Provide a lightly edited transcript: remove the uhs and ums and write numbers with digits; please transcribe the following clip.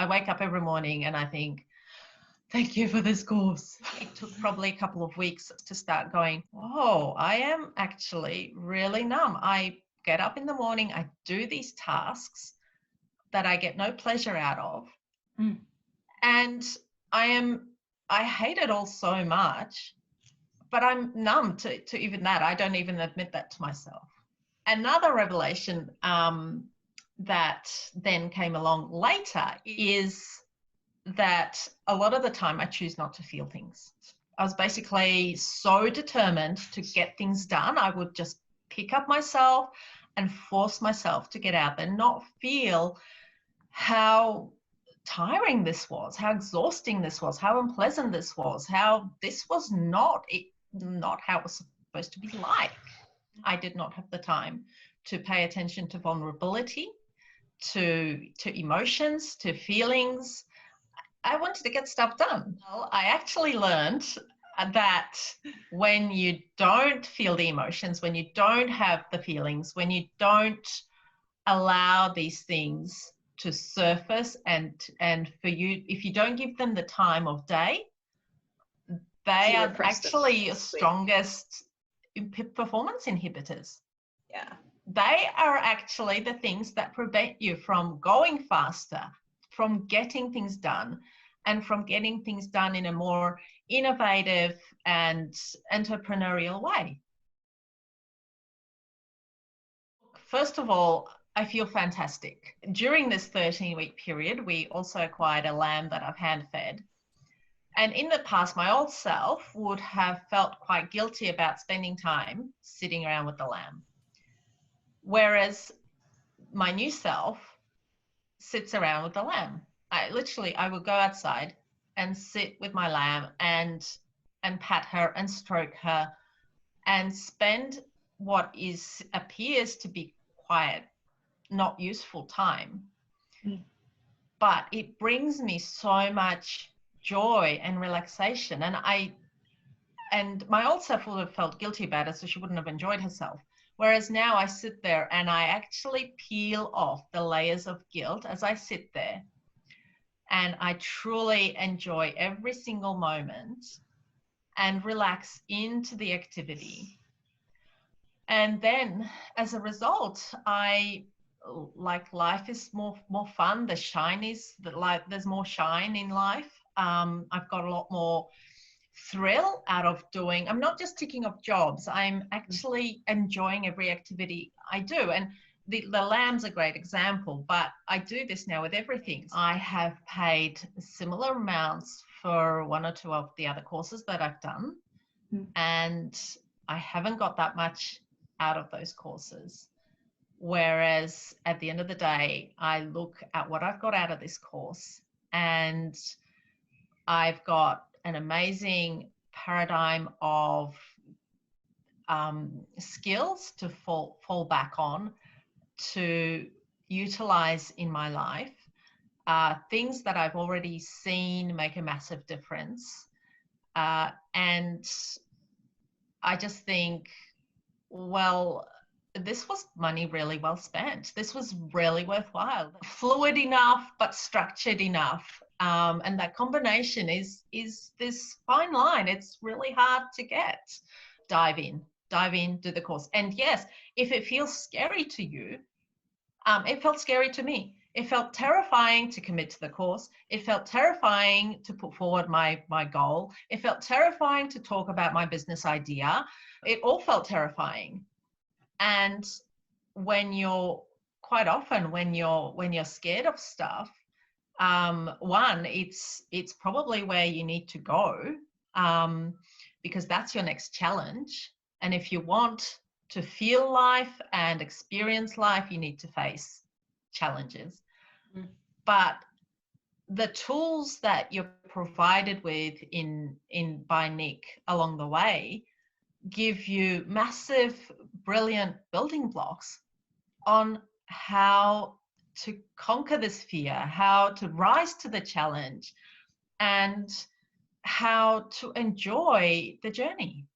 I wake up every morning and I think, thank you for this course. It took probably a couple of weeks to start going, oh, I am actually really numb. I get up in the morning, I do these tasks that I get no pleasure out of. And I hate it all so much, but I'm numb to even that. I don't even admit that to myself. Another revelation that then came along later is that a lot of the time I choose not to feel things. I was basically so determined to get things done. I would just pick up myself and force myself to get out there, not feel how tiring this was, how exhausting this was, how unpleasant this was, how this was not how it was supposed to be like. I did not have the time to pay attention to vulnerability, to emotions, to feelings. I wanted to get stuff done. Well, I actually learned that when you don't feel the emotions, when you don't have the feelings, when you don't allow these things to surface and for you, if you don't give them the time of day, they are actually your strongest performance inhibitors. Yeah. They are actually the things that prevent you from going faster, from getting things done, and from getting things done in a more innovative and entrepreneurial way. First of all, I feel fantastic. During this 13-week period, we also acquired a lamb that I've hand-fed. And in the past, my old self would have felt quite guilty about spending time sitting around with the lamb. Whereas my new self sits around with the lamb. I would go outside and sit with my lamb and pat her and stroke her and spend what appears to be quiet, not useful time. But it brings me so much joy and relaxation. And my old self would have felt guilty about it, so she wouldn't have enjoyed herself. Whereas now I sit there and I actually peel off the layers of guilt as I sit there. And I truly enjoy every single moment and relax into the activity. And then as a result, life is more fun. There's more shine in life. I've got a lot more thrill out of doing. I'm not just ticking off jobs. I'm actually enjoying every activity I do. And the lamb's a great example, but I do this now with everything. I have paid similar amounts for one or two of the other courses that I've done, and I haven't got that much out of those courses. Whereas at the end of the day, I look at what I've got out of this course, and I've got an amazing paradigm of skills to fall back on, to utilize in my life, things that I've already seen make a massive difference. And I just think, well, this was money really well spent. This was really worthwhile. Fluid enough, but structured enough. And that combination is this fine line. It's really hard to get. Dive in, do the course. And yes, if it feels scary to you, it felt scary to me. It felt terrifying to commit to the course. It felt terrifying to put forward my goal. It felt terrifying to talk about my business idea. It all felt terrifying. And when you're scared of stuff, one, it's probably where you need to go, because that's your next challenge. And if you want to feel life and experience life, you need to face challenges. But the tools that you're provided with by Nick along the way give you massive, brilliant building blocks on how to conquer this fear, how to rise to the challenge, and how to enjoy the journey.